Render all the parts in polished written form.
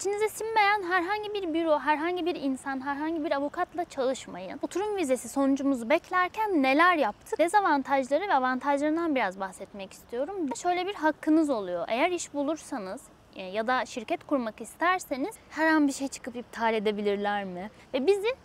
İçinize sinmeyen herhangi bir büro, herhangi bir insan, herhangi bir avukatla çalışmayın. Oturum vizesi sonucumuzu beklerken neler yaptık? Dezavantajları ve avantajlarından biraz bahsetmek istiyorum. Şöyle bir hakkınız oluyor. Eğer iş bulursanız ya da şirket kurmak isterseniz her an bir şey çıkıp iptal edebilirler mi? Ve bizi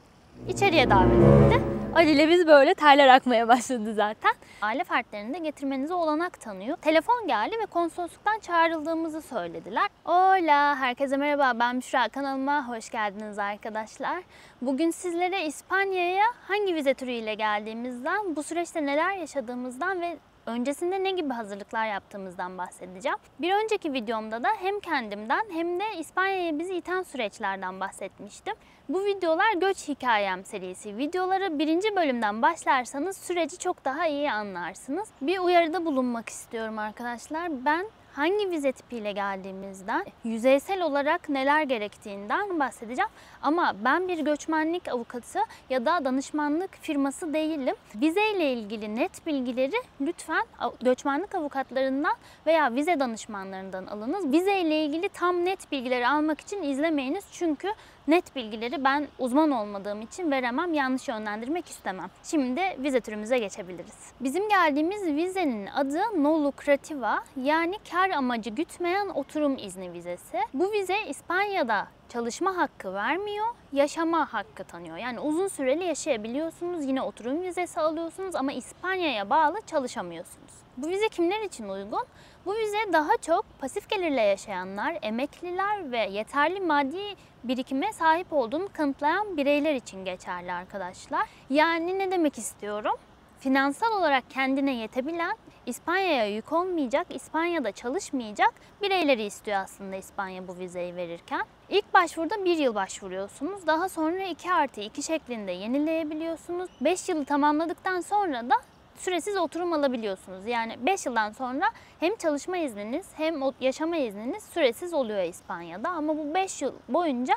içeriye davet etti. Ali ile biz böyle terler akmaya başladı zaten. Aile fertlerini de getirmenize olanak tanıyor. Telefon geldi ve konsolosluktan çağrıldığımızı söylediler. Hola, herkese merhaba. Ben Büşra, kanalıma hoş geldiniz arkadaşlar. Bugün sizlere İspanya'ya hangi vize türüyle geldiğimizden, bu süreçte neler yaşadığımızdan ve öncesinde ne gibi hazırlıklar yaptığımızdan bahsedeceğim. Bir önceki videomda da hem kendimden hem de İspanya'ya bizi iten süreçlerden bahsetmiştim. Bu videolar Göç Hikayem serisi videoları. Birinci bölümden başlarsanız süreci çok daha iyi anlarsınız. Bir uyarıda bulunmak istiyorum arkadaşlar. Ben hangi vize tipiyle geldiğimizden, yüzeysel olarak neler gerektiğinden bahsedeceğim. Ama ben bir göçmenlik avukatı ya da danışmanlık firması değilim. Vize ile ilgili net bilgileri lütfen göçmenlik avukatlarından veya vize danışmanlarından alınız. Vize ile ilgili tam net bilgileri almak için izlemeyiniz. Çünkü net bilgileri ben uzman olmadığım için veremem, yanlış yönlendirmek istemem. Şimdi vize türümüze geçebiliriz. Bizim geldiğimiz vizenin adı No Lucrativa, yani kar amacı gütmeyen oturum izni vizesi. Bu vize İspanya'da çalışma hakkı vermiyor, yaşama hakkı tanıyor. Yani uzun süreli yaşayabiliyorsunuz, yine oturum vizesi alıyorsunuz ama İspanya'ya bağlı çalışamıyorsunuz. Bu vize kimler için uygun? Bu vize daha çok pasif gelirle yaşayanlar, emekliler ve yeterli maddi birikime sahip olduğunu kanıtlayan bireyler için geçerli arkadaşlar. Yani ne demek istiyorum? Finansal olarak kendine yetebilen, İspanya'ya yük olmayacak, İspanya'da çalışmayacak bireyleri istiyor aslında İspanya bu vizeyi verirken. İlk başvuruda 1 yıl başvuruyorsunuz. Daha sonra 2+2 şeklinde yenileyebiliyorsunuz. 5 yılı tamamladıktan sonra da süresiz oturum alabiliyorsunuz. Yani 5 yıldan sonra hem çalışma izniniz hem yaşama izniniz süresiz oluyor İspanya'da. Ama bu 5 yıl boyunca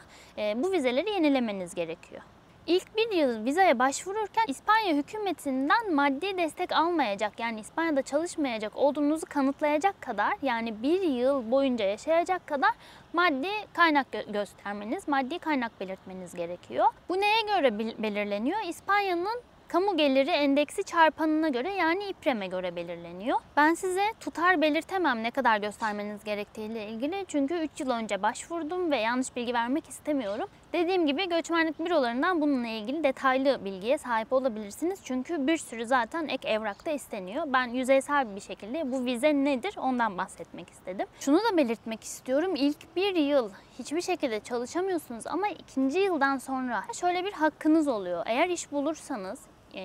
bu vizeleri yenilemeniz gerekiyor. İlk 1 yıl vizeye başvururken İspanya hükümetinden maddi destek almayacak, yani İspanya'da çalışmayacak olduğunuzu kanıtlayacak kadar, yani 1 yıl boyunca yaşayacak kadar maddi kaynak göstermeniz, maddi kaynak belirtmeniz gerekiyor. Bu neye göre belirleniyor? İspanya'nın kamu geliri endeksi çarpanına göre, yani İPREM'e göre belirleniyor. Ben size tutar belirtemem ne kadar göstermeniz gerektiğiyle ilgili. Çünkü 3 yıl önce başvurdum ve yanlış bilgi vermek istemiyorum. Dediğim gibi göçmenlik bürolarından bununla ilgili detaylı bilgiye sahip olabilirsiniz. Çünkü bir sürü zaten ek evrakta isteniyor. Ben yüzeysel bir şekilde bu vize nedir ondan bahsetmek istedim. Şunu da belirtmek istiyorum. İlk 1 yıl hiçbir şekilde çalışamıyorsunuz ama 2. yıldan sonra şöyle bir hakkınız oluyor. Eğer iş bulursanız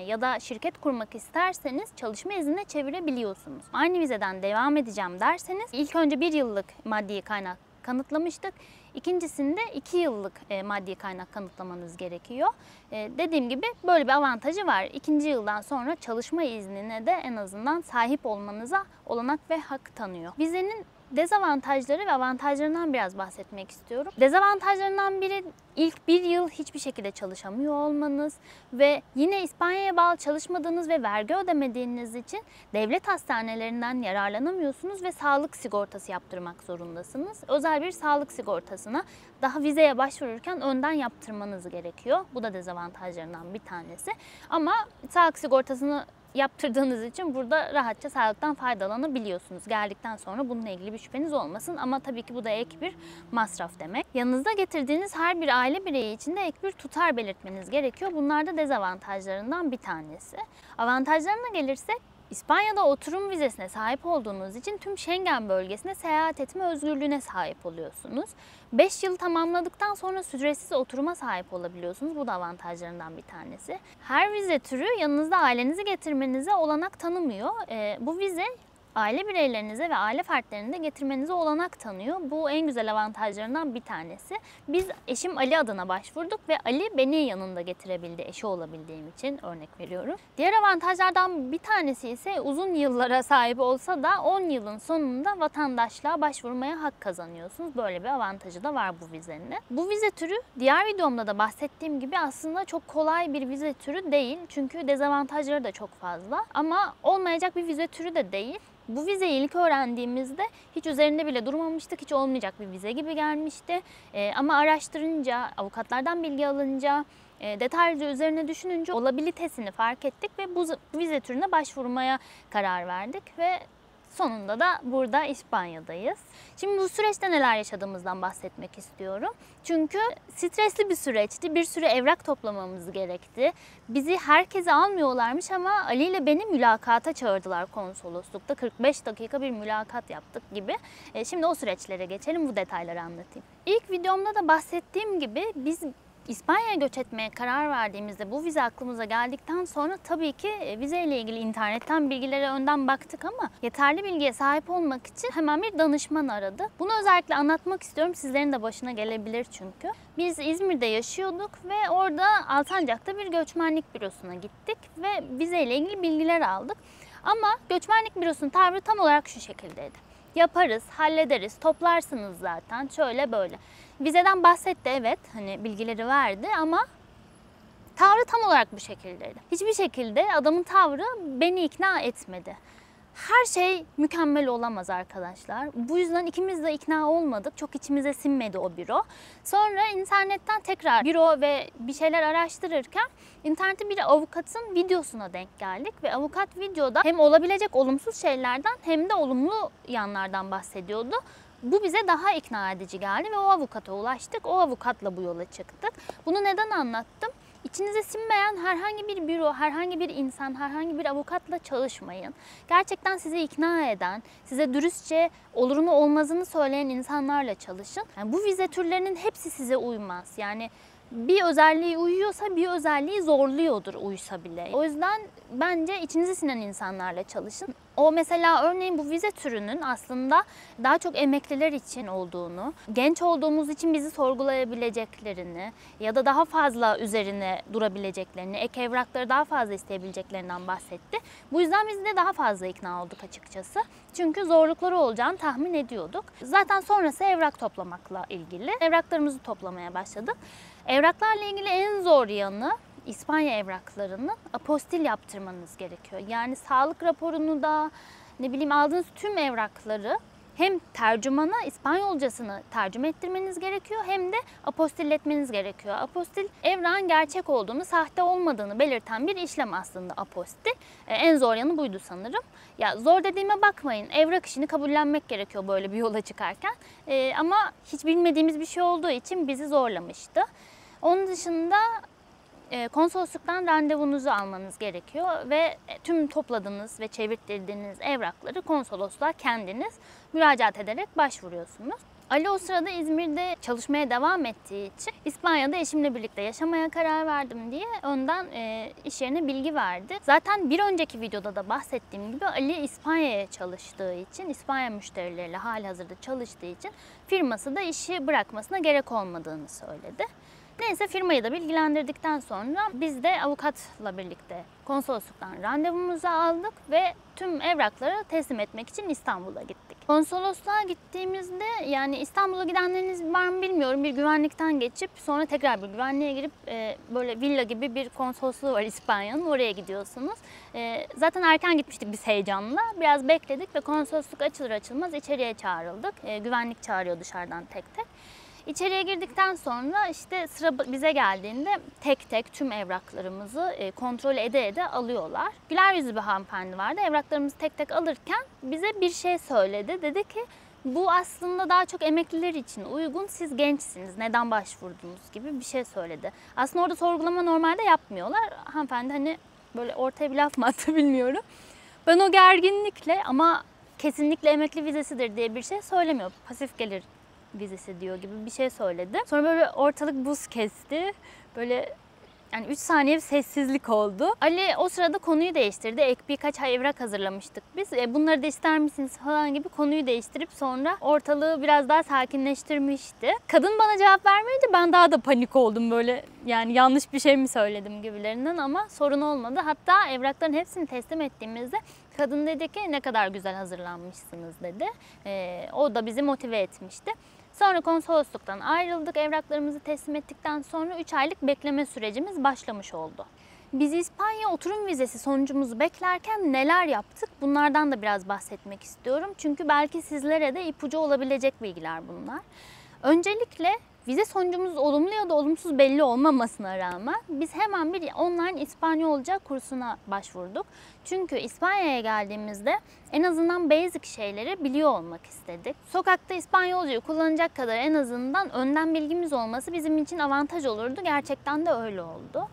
ya da şirket kurmak isterseniz çalışma iznine çevirebiliyorsunuz. Aynı vizeden devam edeceğim derseniz ilk önce 1 yıllık maddi kaynak kanıtlamıştık. İkincisinde 2 yıllık maddi kaynak kanıtlamanız gerekiyor. Dediğim gibi böyle bir avantajı var. 2. yıldan sonra çalışma iznine de en azından sahip olmanıza olanak ve hak tanıyor. Vizenin dezavantajları ve avantajlarından biraz bahsetmek istiyorum. Dezavantajlarından biri ilk 1 yıl hiçbir şekilde çalışamıyor olmanız ve yine İspanya'ya bağlı çalışmadığınız ve vergi ödemediğiniz için devlet hastanelerinden yararlanamıyorsunuz ve sağlık sigortası yaptırmak zorundasınız. Özel bir sağlık sigortasına daha vizeye başvururken önden yaptırmanız gerekiyor. Bu da dezavantajlarından bir tanesi. Ama sağlık sigortasını yaptırdığınız için burada rahatça sağlıktan faydalanabiliyorsunuz. Geldikten sonra bununla ilgili bir şüpheniz olmasın ama tabii ki bu da ek bir masraf demek. Yanınızda getirdiğiniz her bir aile bireyi için de ek bir tutar belirtmeniz gerekiyor. Bunlar da dezavantajlarından bir tanesi. Avantajlarına gelirsek, İspanya'da oturum vizesine sahip olduğunuz için tüm Schengen bölgesine seyahat etme özgürlüğüne sahip oluyorsunuz. 5 yıl tamamladıktan sonra süresiz oturuma sahip olabiliyorsunuz. Bu da avantajlarından bir tanesi. Her vize türü yanınızda ailenizi getirmenize olanak tanımıyor. Bu vize aile bireylerinize ve aile fertlerini de getirmenize olanak tanıyor. Bu en güzel avantajlarından bir tanesi. Biz eşim Ali adına başvurduk ve Ali beni yanında getirebildi, eşi olabildiğim için, örnek veriyorum. Diğer avantajlardan bir tanesi ise uzun yıllara sahip olsa da 10 yılın sonunda vatandaşlığa başvurmaya hak kazanıyorsunuz. Böyle bir avantajı da var bu vizenin. Bu vize türü diğer videomda da bahsettiğim gibi aslında çok kolay bir vize türü değil. Çünkü dezavantajları da çok fazla. Ama olmayacak bir vize türü de değil. Bu vizeyi ilk öğrendiğimizde hiç üzerinde bile durmamıştık. Hiç olmayacak bir vize gibi gelmişti. Ama araştırınca, avukatlardan bilgi alınca, detaylıca üzerine düşününce olabilitesini fark ettik ve bu vize türüne başvurmaya karar verdik ve sonunda da burada İspanya'dayız. Şimdi bu süreçte neler yaşadığımızdan bahsetmek istiyorum. Çünkü stresli bir süreçti. Bir sürü evrak toplamamız gerekti. Bizi herkese almıyorlarmış ama Ali ile beni mülakata çağırdılar konsoloslukta. 45 dakika bir mülakat yaptık gibi. Şimdi o süreçlere geçelim, bu detayları anlatayım. İlk videomda da bahsettiğim gibi biz İspanya'ya göç etmeye karar verdiğimizde bu vize aklımıza geldikten sonra tabii ki vizeyle ilgili internetten bilgilere önden baktık ama yeterli bilgiye sahip olmak için hemen bir danışman aradı. Bunu özellikle anlatmak istiyorum. Sizlerin de başına gelebilir çünkü. Biz İzmir'de yaşıyorduk ve orada Alsancak'ta bir göçmenlik bürosuna gittik ve vizeyle ilgili bilgiler aldık. Ama göçmenlik bürosunun tavrı tam olarak şu şekildeydi. Yaparız, hallederiz, toplarsınız zaten, şöyle böyle. Vizeden bahsetti, evet, hani bilgileri verdi ama tavrı tam olarak bu şekildeydi. Hiçbir şekilde adamın tavrı beni ikna etmedi. Her şey mükemmel olamaz arkadaşlar. Bu yüzden ikimiz de ikna olmadık. Çok içimize sinmedi o büro. Sonra internetten tekrar büro ve bir şeyler araştırırken internette bir avukatın videosuna denk geldik. Ve avukat videoda hem olabilecek olumsuz şeylerden hem de olumlu yanlardan bahsediyordu. Bu bize daha ikna edici geldi ve o avukata ulaştık. O avukatla bu yola çıktık. Bunu neden anlattım? İçinize sinmeyen herhangi bir büro, herhangi bir insan, herhangi bir avukatla çalışmayın. Gerçekten sizi ikna eden, size dürüstçe olurunu olmazını söyleyen insanlarla çalışın. Yani bu vize türlerinin hepsi size uymaz. Yani bir özelliği uyuyorsa bir özelliği zorluyordur uysa bile. O yüzden bence içinize sinen insanlarla çalışın. O mesela örneğin bu vize türünün aslında daha çok emekliler için olduğunu, genç olduğumuz için bizi sorgulayabileceklerini ya da daha fazla üzerine durabileceklerini, ek evrakları daha fazla isteyebileceklerinden bahsetti. Bu yüzden biz de daha fazla ikna olduk açıkçası. Çünkü zorlukları olacağını tahmin ediyorduk. Zaten sonrası evrak toplamakla ilgili. Evraklarımızı toplamaya başladık. Evraklarla ilgili en zor yanı İspanya evraklarını apostil yaptırmanız gerekiyor. Yani sağlık raporunu da aldığınız tüm evrakları hem tercümana İspanyolcasını tercüme ettirmeniz gerekiyor hem de apostilletmeniz gerekiyor. Apostil evrağın gerçek olduğunu, sahte olmadığını belirten bir işlem aslında apostil. En zor yanı buydu sanırım. Ya zor dediğime bakmayın. Evrak işini kabullenmek gerekiyor böyle bir yola çıkarken. Ama hiç bilmediğimiz bir şey olduğu için bizi zorlamıştı. Onun dışında konsolosluktan randevunuzu almanız gerekiyor ve tüm topladığınız ve çevirttirdiğiniz evrakları konsolosluğa kendiniz müracaat ederek başvuruyorsunuz. Ali o sırada İzmir'de çalışmaya devam ettiği için İspanya'da eşimle birlikte yaşamaya karar verdim diye önden iş yerine bilgi verdi. Zaten bir önceki videoda da bahsettiğim gibi Ali İspanya'ya çalıştığı için, İspanya müşterileriyle halihazırda çalıştığı için firması da işi bırakmasına gerek olmadığını söyledi. Neyse firmayı da bilgilendirdikten sonra biz de avukatla birlikte konsolosluktan randevumuzu aldık ve tüm evrakları teslim etmek için İstanbul'a gittik. Konsolosluğa gittiğimizde yani İstanbul'a gidenleriniz var mı bilmiyorum, bir güvenlikten geçip sonra tekrar bir güvenliğe girip böyle villa gibi bir konsolosluğu var İspanya'nın, oraya gidiyorsunuz. Zaten erken gitmiştik biz heyecanla. Biraz bekledik ve konsolosluk açılır açılmaz içeriye çağrıldık. Güvenlik çağırıyor dışarıdan tek tek. İçeriye girdikten sonra işte sıra bize geldiğinde tek tek tüm evraklarımızı kontrol ede alıyorlar. Güler yüzlü bir hanımefendi vardı. Evraklarımızı tek tek alırken bize bir şey söyledi. Dedi ki bu aslında daha çok emekliler için uygun. Siz gençsiniz. Neden başvurdunuz gibi bir şey söyledi. Aslında orada sorgulama normalde yapmıyorlar. Hanımefendi hani böyle ortaya bir laf mı attı bilmiyorum. Ben o gerginlikle ama kesinlikle emekli vizesidir diye bir şey söylemiyor. Pasif gelir vizesi diyor gibi bir şey söyledi. Sonra böyle ortalık buz kesti. Böyle yani 3 saniye bir sessizlik oldu. Ali o sırada konuyu değiştirdi. Ek birkaç evrak hazırlamıştık biz. Bunları da ister misiniz falan gibi konuyu değiştirip sonra ortalığı biraz daha sakinleştirmişti. Kadın bana cevap vermeyince ben daha da panik oldum böyle. Yani yanlış bir şey mi söyledim gibilerinden ama sorun olmadı. Hatta evrakların hepsini teslim ettiğimizde kadın dedi ki ne kadar güzel hazırlanmışsınız dedi. O da bizi motive etmişti. Sonra konsolosluktan ayrıldık. Evraklarımızı teslim ettikten sonra 3 aylık bekleme sürecimiz başlamış oldu. Biz İspanya oturum vizesi sonucumuzu beklerken neler yaptık? Bunlardan da biraz bahsetmek istiyorum. Çünkü belki sizlere de ipucu olabilecek bilgiler bunlar. Öncelikle vize sonucumuz olumlu ya da olumsuz belli olmamasına rağmen biz hemen bir online İspanyolca kursuna başvurduk. Çünkü İspanya'ya geldiğimizde en azından basic şeyleri biliyor olmak istedik. Sokakta İspanyolcayı kullanacak kadar en azından önden bilgimiz olması bizim için avantaj olurdu. Gerçekten de öyle oldu.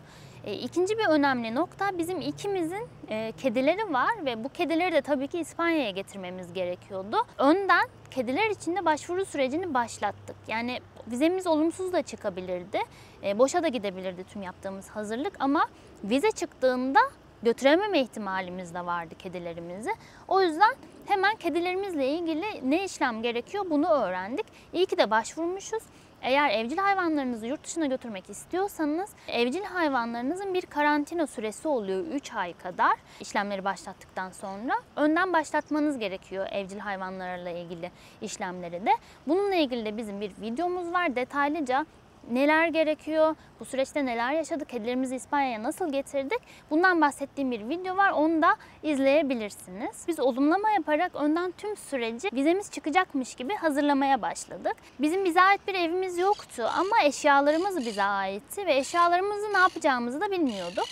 İkinci bir önemli nokta, bizim ikimizin kedileri var ve bu kedileri de tabii ki İspanya'ya getirmemiz gerekiyordu. Önden kediler için de başvuru sürecini başlattık. Yani vizemiz olumsuz da çıkabilirdi, boşa da gidebilirdi tüm yaptığımız hazırlık ama vize çıktığında götürememe ihtimalimiz de vardı kedilerimizi. O yüzden hemen kedilerimizle ilgili ne işlem gerekiyor bunu öğrendik. İyi ki de başvurmuşuz. Eğer evcil hayvanlarınızı yurt dışına götürmek istiyorsanız evcil hayvanlarınızın bir karantina süresi oluyor 3 ay kadar işlemleri başlattıktan sonra. Önden başlatmanız gerekiyor evcil hayvanlarla ilgili işlemleri de. Bununla ilgili de bizim bir videomuz var. Detaylıca neler gerekiyor, bu süreçte neler yaşadık, kedilerimizi İspanya'ya nasıl getirdik bundan bahsettiğim bir video var, onu da izleyebilirsiniz. Biz olumlama yaparak önden tüm süreci vizemiz çıkacakmış gibi hazırlamaya başladık. Bizim bize ait bir evimiz yoktu ama eşyalarımız bize aitti ve eşyalarımızı ne yapacağımızı da bilmiyorduk.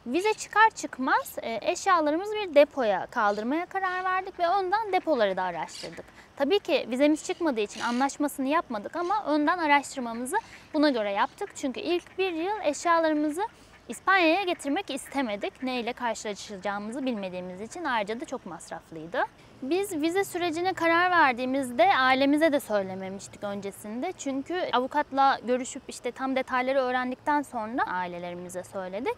Vize çıkar çıkmaz eşyalarımızı bir depoya kaldırmaya karar verdik ve önden depoları da araştırdık. Tabii ki vizemiz çıkmadığı için anlaşmasını yapmadık ama önden araştırmamızı buna göre yaptık. Çünkü ilk bir yıl eşyalarımızı İspanya'ya getirmek istemedik. Ne ile karşılaşacağımızı bilmediğimiz için ayrıca da çok masraflıydı. Biz vize sürecine karar verdiğimizde ailemize de söylememiştik öncesinde. Çünkü avukatla görüşüp işte tam detayları öğrendikten sonra ailelerimize söyledik.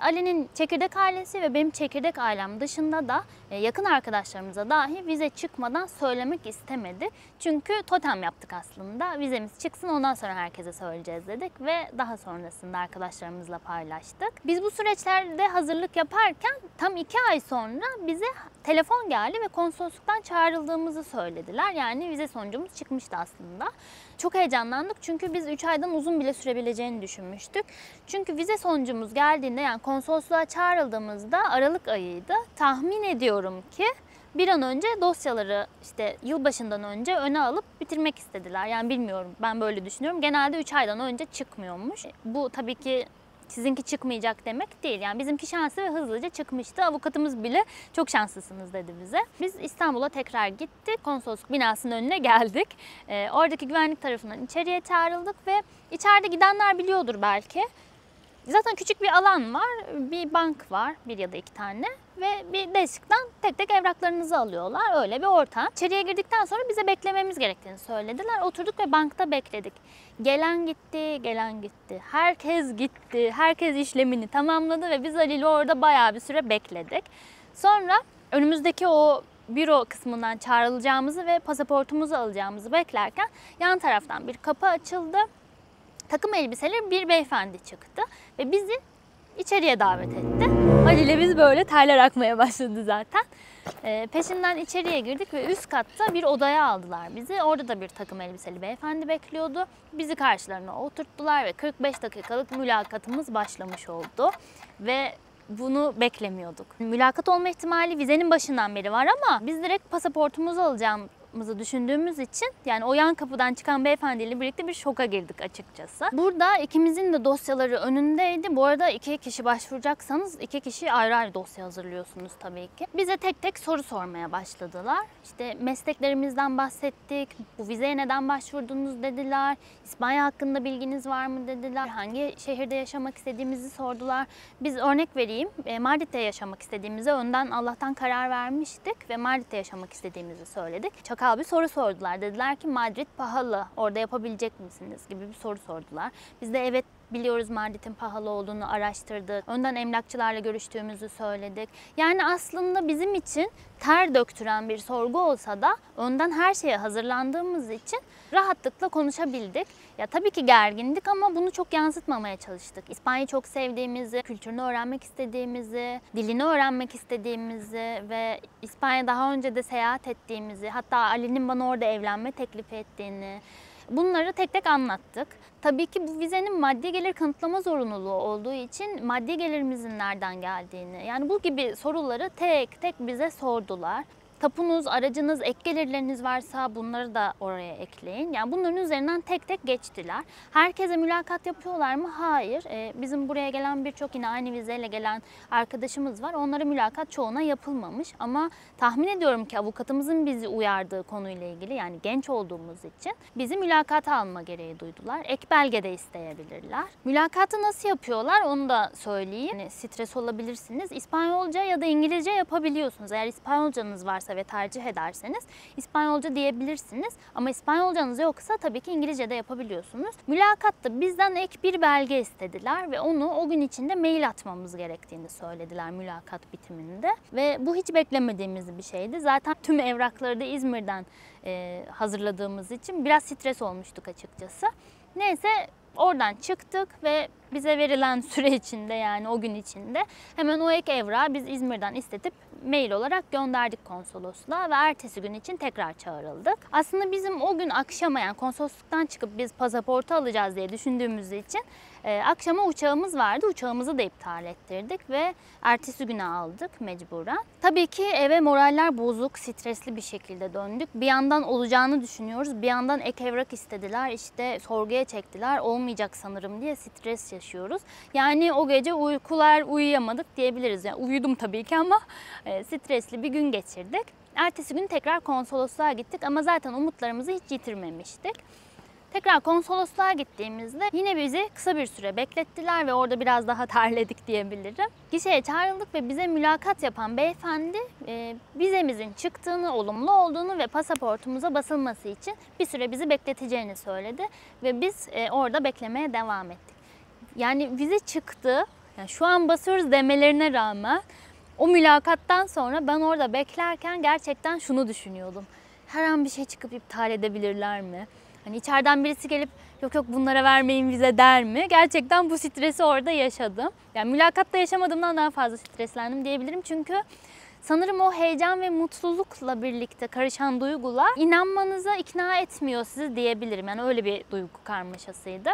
Ali'nin çekirdek ailesi ve benim çekirdek ailem dışında da yakın arkadaşlarımıza dahi vize çıkmadan söylemek istemedi. Çünkü totem yaptık aslında. Vizemiz çıksın ondan sonra herkese söyleyeceğiz dedik ve daha sonrasında arkadaşlarımızla paylaştık. Biz bu süreçlerde hazırlık yaparken tam 2 ay sonra bize telefon geldi ve konsolosluktan çağrıldığımızı söylediler. Yani vize sonucumuz çıkmıştı aslında. Çok heyecanlandık çünkü biz 3 aydan uzun bile sürebileceğini düşünmüştük. Çünkü vize sonucumuz geldiğinde yani konsolosluğa çağrıldığımızda Aralık ayıydı. Tahmin ediyorum ki bir an önce dosyaları işte yılbaşından önce öne alıp bitirmek istediler. Yani bilmiyorum, ben böyle düşünüyorum. Genelde 3 aydan önce çıkmıyormuş. Bu tabii ki sizinki çıkmayacak demek değil. Yani bizimki şanslı ve hızlıca çıkmıştı. Avukatımız bile çok şanslısınız dedi bize. Biz İstanbul'a tekrar gittik. Konsolosluk binasının önüne geldik. Oradaki güvenlik tarafından içeriye çağrıldık ve içeride gidenler biliyordur belki. Zaten küçük bir alan var, bir bank var, bir ya da 2 tane ve bir deskten tek tek evraklarınızı alıyorlar. Öyle bir ortam. İçeriye girdikten sonra bize beklememiz gerektiğini söylediler. Oturduk ve bankta bekledik. Gelen gitti, gelen gitti. Herkes gitti, herkes işlemini tamamladı ve biz Ali ile orada bayağı bir süre bekledik. Sonra önümüzdeki o büro kısmından çağrılacağımızı ve pasaportumuzu alacağımızı beklerken yan taraftan bir kapı açıldı. Takım elbiseli bir beyefendi çıktı ve bizi içeriye davet etti. Ali ile biz böyle terler akmaya başladı zaten. Peşinden içeriye girdik ve üst katta bir odaya aldılar bizi. Orada da bir takım elbiseli beyefendi bekliyordu. Bizi karşılarına oturttular ve 45 dakikalık mülakatımız başlamış oldu. Ve bunu beklemiyorduk. Mülakat olma ihtimali vizenin başından beri var ama biz direkt pasaportumuzu alacağımızı düşündüğümüz için yani o yan kapıdan çıkan beyefendiyle birlikte bir şoka girdik açıkçası. Burada ikimizin de dosyaları önündeydi. Bu arada 2 kişi başvuracaksanız 2 kişi ayrı ayrı dosya hazırlıyorsunuz tabii ki. Bize tek tek soru sormaya başladılar. İşte mesleklerimizden bahsettik. Bu vizeye neden başvurdunuz dediler. İspanya hakkında bilginiz var mı dediler. Hangi şehirde yaşamak istediğimizi sordular. Biz örnek vereyim. Madrid'de yaşamak istediğimize önden Allah'tan karar vermiştik ve Madrid'de yaşamak istediğimizi söyledik. Çakal bir soru sordular. Dediler ki Madrid pahalı. Orada yapabilecek misiniz gibi bir soru sordular. Biz de evet biliyoruz Madrid'in pahalı olduğunu araştırdık. Önden emlakçılarla görüştüğümüzü söyledik. Yani aslında bizim için ter döktüren bir sorgu olsa da önden her şeye hazırlandığımız için rahatlıkla konuşabildik. Ya tabii ki gergindik ama bunu çok yansıtmamaya çalıştık. İspanya'yı çok sevdiğimizi, kültürünü öğrenmek istediğimizi, dilini öğrenmek istediğimizi ve İspanya daha önce de seyahat ettiğimizi, hatta Ali'nin bana orada evlenme teklifi ettiğini, Bunları tek tek anlattık. Tabii ki bu vizenin maddi gelir kanıtlama zorunluluğu olduğu için maddi gelirimizin nereden geldiğini, yani bu gibi soruları tek tek bize sordular. Tapunuz, aracınız, ek gelirleriniz varsa bunları da oraya ekleyin. Yani bunların üzerinden tek tek geçtiler. Herkese mülakat yapıyorlar mı? Hayır. Bizim buraya gelen birçok yine aynı vizeyle gelen arkadaşımız var. Onlara mülakat çoğuna yapılmamış. Ama tahmin ediyorum ki avukatımızın bizi uyardığı konuyla ilgili, yani genç olduğumuz için bizi mülakata alma gereği duydular. Ek belge de isteyebilirler. Mülakatı nasıl yapıyorlar onu da söyleyeyim. Yani stres olabilirsiniz. İspanyolca ya da İngilizce yapabiliyorsunuz. Eğer İspanyolcanız varsa ve tercih ederseniz İspanyolca diyebilirsiniz. Ama İspanyolcanız yoksa tabii ki İngilizce de yapabiliyorsunuz. Mülakatta bizden ek bir belge istediler ve onu o gün içinde mail atmamız gerektiğini söylediler mülakat bitiminde. Ve bu hiç beklemediğimiz bir şeydi. Zaten tüm evrakları da İzmir'den hazırladığımız için biraz stres olmuştuk açıkçası. Neyse, oradan çıktık ve bize verilen süre içinde, yani o gün içinde hemen o ek evrağı biz İzmir'den istetip mail olarak gönderdik konsolosluğa ve ertesi gün için tekrar çağrıldık. Aslında bizim o gün akşama, yani konsolosluktan çıkıp biz pasaportu alacağız diye düşündüğümüz için akşama uçağımız vardı. Uçağımızı da iptal ettirdik ve ertesi güne aldık mecburen. Tabii ki eve moraller bozuk, stresli bir şekilde döndük. Bir yandan olacağını düşünüyoruz, bir yandan ek evrak istediler, işte sorguya çektiler, olmayacak sanırım diye stres yaşıyoruz. Yani o gece uyuyamadık diyebiliriz. Yani uyudum tabii ki ama stresli bir gün geçirdik. Ertesi gün tekrar konsolosluğa gittik ama zaten umutlarımızı hiç yitirmemiştik. Tekrar konsolosluğa gittiğimizde yine bizi kısa bir süre beklettiler ve orada biraz daha terledik diyebilirim. Gişeye çağrıldık ve bize mülakat yapan beyefendi vizemizin çıktığını, olumlu olduğunu ve pasaportumuza basılması için bir süre bizi bekleteceğini söyledi ve biz orada beklemeye devam ettik. Yani vize çıktı, yani şu an basıyoruz demelerine rağmen o mülakattan sonra ben orada beklerken gerçekten şunu düşünüyordum. Her an bir şey çıkıp iptal edebilirler mi? Hani içeriden birisi gelip yok bunlara vermeyin vize der mi? Gerçekten bu stresi orada yaşadım. Yani mülakatta yaşamadığımdan daha fazla streslendim diyebilirim. Çünkü sanırım o heyecan ve mutlulukla birlikte karışan duygular inanmanıza ikna etmiyor sizi diyebilirim. Yani öyle bir duygu karmaşasıydı.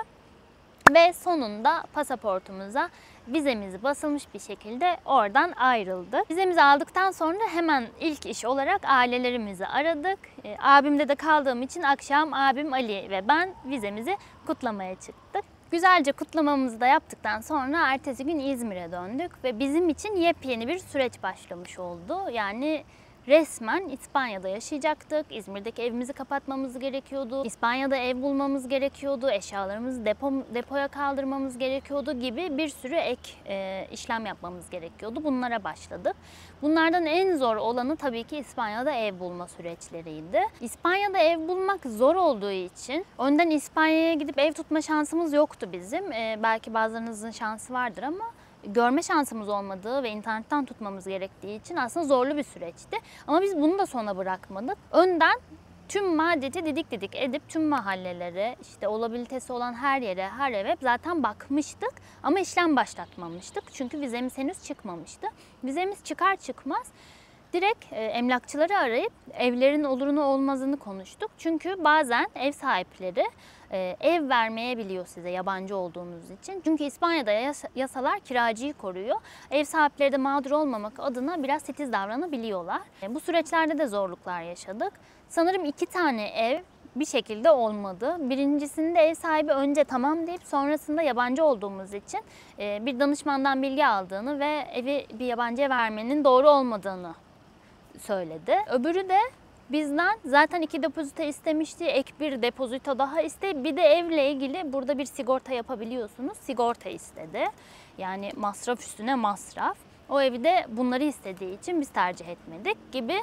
Ve sonunda pasaportumuza vizemiz basılmış bir şekilde oradan ayrıldık. Vizemizi aldıktan sonra hemen ilk iş olarak ailelerimizi aradık. Abimde de kaldığım için akşam abim Ali ve ben vizemizi kutlamaya çıktık. Güzelce kutlamamızı da yaptıktan sonra ertesi gün İzmir'e döndük ve bizim için yepyeni bir süreç başlamış oldu. Yani resmen İspanya'da yaşayacaktık. İzmir'deki evimizi kapatmamız gerekiyordu. İspanya'da ev bulmamız gerekiyordu. Eşyalarımızı depoya kaldırmamız gerekiyordu gibi bir sürü ek işlem yapmamız gerekiyordu. Bunlara başladık. Bunlardan en zor olanı tabii ki İspanya'da ev bulma süreçleriydi. İspanya'da ev bulmak zor olduğu için önden İspanya'ya gidip ev tutma şansımız yoktu bizim. Belki bazılarınızın şansı vardır ama görme şansımız olmadığı ve internetten tutmamız gerektiği için aslında zorlu bir süreçti. Ama biz bunu da sona bırakmadık. Önden tüm Madrid'i didik didik edip tüm mahallelere, işte olabilitesi olan her yere, her eve zaten bakmıştık. Ama işlem başlatmamıştık. Çünkü vizemiz henüz çıkmamıştı. Vizemiz çıkar çıkmaz direkt emlakçıları arayıp evlerin olurunu olmazını konuştuk. Çünkü bazen ev sahipleri ev vermeyebiliyor size yabancı olduğunuz için. Çünkü İspanya'da yasalar kiracıyı koruyor. Ev sahipleri de mağdur olmamak adına biraz titiz davranabiliyorlar. Bu süreçlerde de zorluklar yaşadık. Sanırım 2 tane ev bir şekilde olmadı. Birincisinde ev sahibi önce tamam deyip sonrasında yabancı olduğumuz için bir danışmandan bilgi aldığını ve evi bir yabancıya vermenin doğru olmadığını söyledi. Öbürü de bizden zaten 2 depozito istemişti. Ek bir depozito daha istedi. Bir de evle ilgili burada bir sigorta yapabiliyorsunuz. Sigorta istedi. Yani masraf üstüne masraf. O evi de bunları istediği için biz tercih etmedik gibi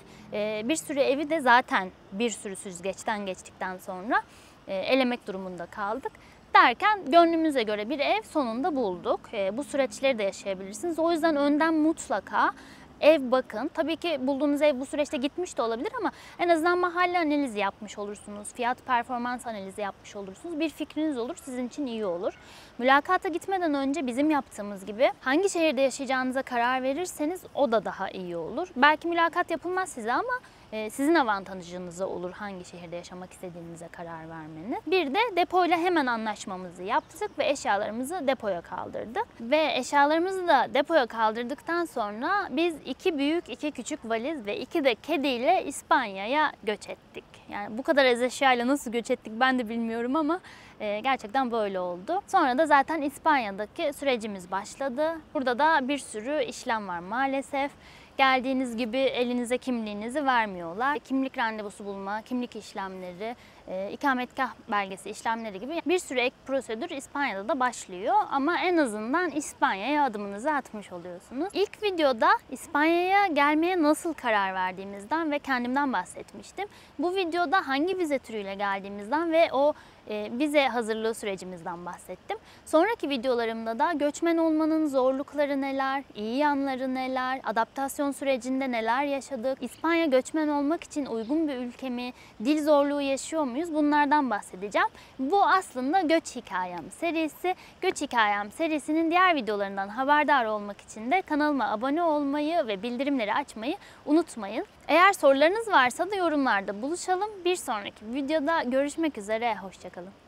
bir sürü evi de zaten bir sürü süzgeçten geçtikten sonra elemek durumunda kaldık. Derken gönlümüze göre bir ev sonunda bulduk. Bu süreçleri de yaşayabilirsiniz. O yüzden önden mutlaka ev bakın. Tabii ki bulduğunuz ev bu süreçte gitmiş de olabilir ama en azından mahalle analizi yapmış olursunuz. Fiyat performans analizi yapmış olursunuz. Bir fikriniz olur, sizin için iyi olur. Mülakata gitmeden önce bizim yaptığımız gibi hangi şehirde yaşayacağınıza karar verirseniz o da daha iyi olur. Belki mülakat yapılmaz size ama sizin avantajınıza olur hangi şehirde yaşamak istediğinize karar vermeniz. Bir de depoyla hemen anlaşmamızı yaptık ve eşyalarımızı depoya kaldırdık. Ve eşyalarımızı da depoya kaldırdıktan sonra biz 2 büyük 2 küçük valiz ve 2 de kediyle İspanya'ya göç ettik. Yani bu kadar az eşyayla nasıl göç ettik ben de bilmiyorum ama gerçekten böyle oldu. Sonra da zaten İspanya'daki sürecimiz başladı. Burada da bir sürü işlem var maalesef. Geldiğiniz gibi elinize kimliğinizi vermiyorlar. Kimlik randevusu bulma, kimlik işlemleri, ikametgah belgesi işlemleri gibi bir sürü ek prosedür İspanya'da da başlıyor. Ama en azından İspanya'ya adımınızı atmış oluyorsunuz. İlk videoda İspanya'ya gelmeye nasıl karar verdiğimizden ve kendimden bahsetmiştim. Bu videoda hangi vize türüyle geldiğimizden ve o vize hazırlığı sürecimizden bahsettim. Sonraki videolarımda da göçmen olmanın zorlukları neler, iyi yanları neler, adaptasyon sürecinde neler yaşadık, İspanya göçmen olmak için uygun bir ülke mi, dil zorluğu yaşıyor muyuz bunlardan bahsedeceğim. Bu aslında Göç Hikayem serisi. Göç Hikayem serisinin diğer videolarından haberdar olmak için de kanalıma abone olmayı ve bildirimleri açmayı unutmayın. Eğer sorularınız varsa da yorumlarda buluşalım. Bir sonraki videoda görüşmek üzere. Hoşça kalın.